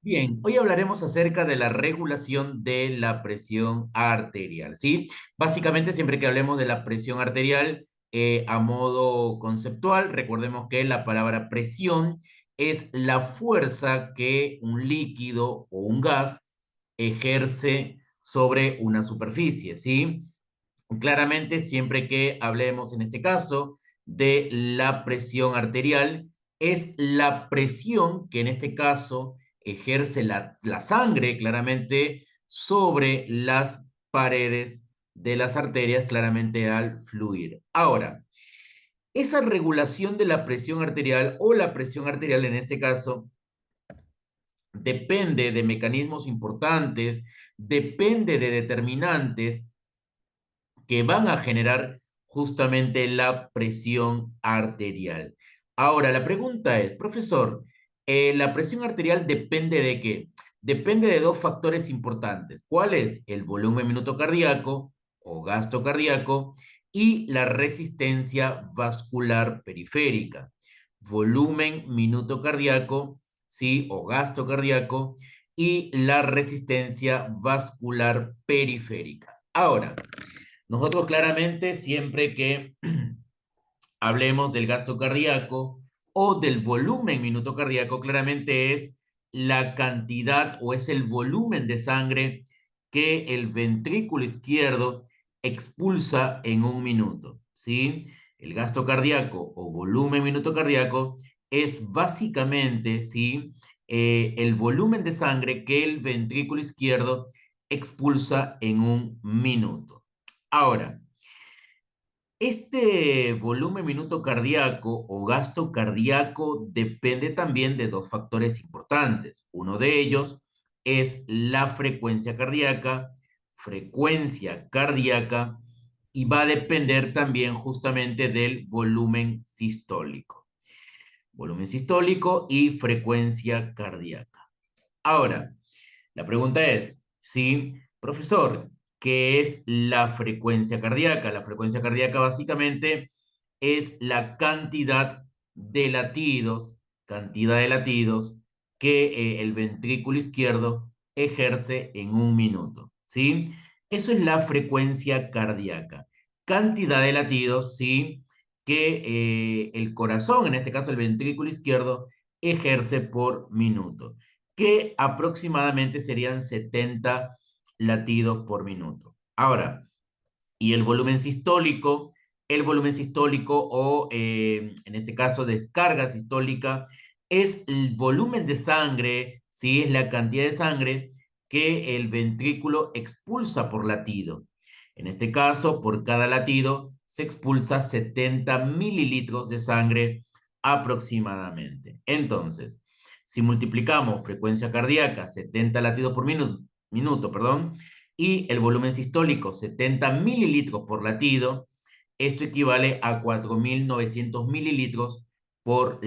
Bien, hoy hablaremos acerca de la regulación de la presión arterial, ¿sí? Básicamente, siempre que hablemos de la presión arterial, a modo conceptual, recordemos que la palabra presión es la fuerza que un líquido o un gas ejerce sobre una superficie, ¿sí? Claramente, siempre que hablemos en este caso de la presión arterial, es la presión que en este caso ejerce la sangre claramente sobre las paredes de las arterias claramente al fluir. Ahora, esa regulación de la presión arterial o la presión arterial en este caso depende de mecanismos importantes, depende de determinantes que van a generar justamente la presión arterial. Ahora, la pregunta es, profesor, ¿la presión arterial depende de qué? Depende de dos factores importantes. ¿Cuál es? El volumen minuto cardíaco o gasto cardíaco y la resistencia vascular periférica. Volumen minuto cardíaco, sí, o gasto cardíaco y la resistencia vascular periférica. Ahora, nosotros claramente, siempre que hablemos del gasto cardíaco o del volumen minuto cardíaco, claramente es la cantidad o es el volumen de sangre que el ventrículo izquierdo expulsa en un minuto, ¿sí? El gasto cardíaco o volumen minuto cardíaco es básicamente, ¿sí? El volumen de sangre que el ventrículo izquierdo expulsa en un minuto. Ahora, este volumen minuto cardíaco o gasto cardíaco depende también de dos factores importantes. Uno de ellos es la frecuencia cardíaca, y va a depender también justamente del volumen sistólico. Volumen sistólico y frecuencia cardíaca. Ahora, la pregunta es, sí, profesor, ¿qué es la frecuencia cardíaca? La frecuencia cardíaca básicamente es la cantidad de latidos que el ventrículo izquierdo ejerce en un minuto, ¿sí? Eso es la frecuencia cardíaca. Cantidad de latidos, ¿sí? Que el corazón, en este caso el ventrículo izquierdo, ejerce por minuto, que aproximadamente serían 70 latidos por minuto. Ahora, ¿y el volumen sistólico o en este caso descarga sistólica es el volumen de sangre, sí, es la cantidad de sangre que el ventrículo expulsa por latido? En este caso, por cada latido se expulsa 70 mililitros de sangre aproximadamente. Entonces, si multiplicamos frecuencia cardíaca, 70 latidos por minuto, perdón, y el volumen sistólico, 70 mililitros por latido, esto equivale a 4.900 mililitros por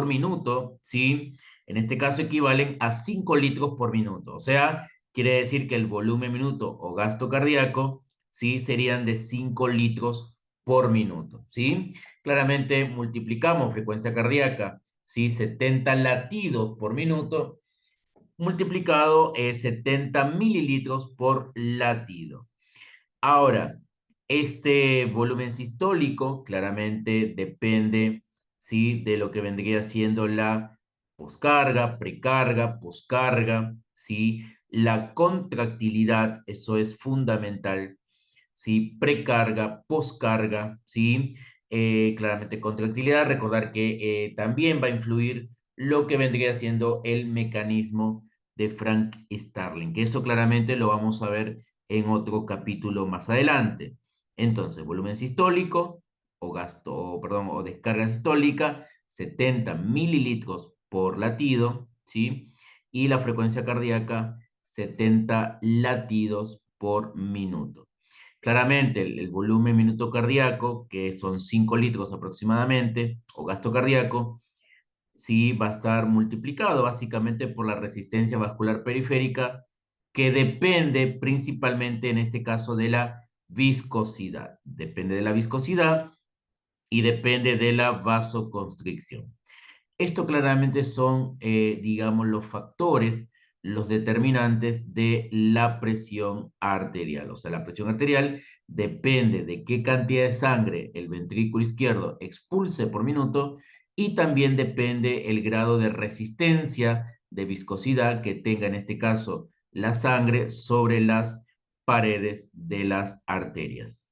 minuto, ¿sí? En este caso equivalen a 5 litros por minuto. O sea, quiere decir que el volumen minuto o gasto cardíaco, ¿sí? Serían de 5 litros por minuto, ¿sí? Claramente multiplicamos frecuencia cardíaca, ¿sí? 70 latidos por minuto multiplicado 70 mililitros por latido. Ahora, este volumen sistólico claramente depende, ¿sí? De lo que vendría siendo la poscarga, precarga, poscarga, ¿sí? La contractilidad, eso es fundamental, ¿sí? Precarga, poscarga, ¿sí? Claramente contractilidad, recordar que también va a influir lo que vendría siendo el mecanismo de Frank Starling, que eso claramente lo vamos a ver en otro capítulo más adelante. Entonces, volumen sistólico o gasto, perdón, o descarga sistólica, 70 mililitros por latido, ¿sí? Y la frecuencia cardíaca, 70 latidos por minuto. Claramente, el volumen minuto cardíaco, que son 5 litros aproximadamente, o gasto cardíaco, sí va a estar multiplicado básicamente por la resistencia vascular periférica, que depende principalmente en este caso de la viscosidad. Depende de la viscosidad y depende de la vasoconstricción. Esto claramente son, digamos, los factores, los determinantes de la presión arterial. O sea, la presión arterial depende de qué cantidad de sangre el ventrículo izquierdo expulse por minuto y también depende el grado de resistencia, de viscosidad que tenga en este caso la sangre sobre las paredes de las arterias.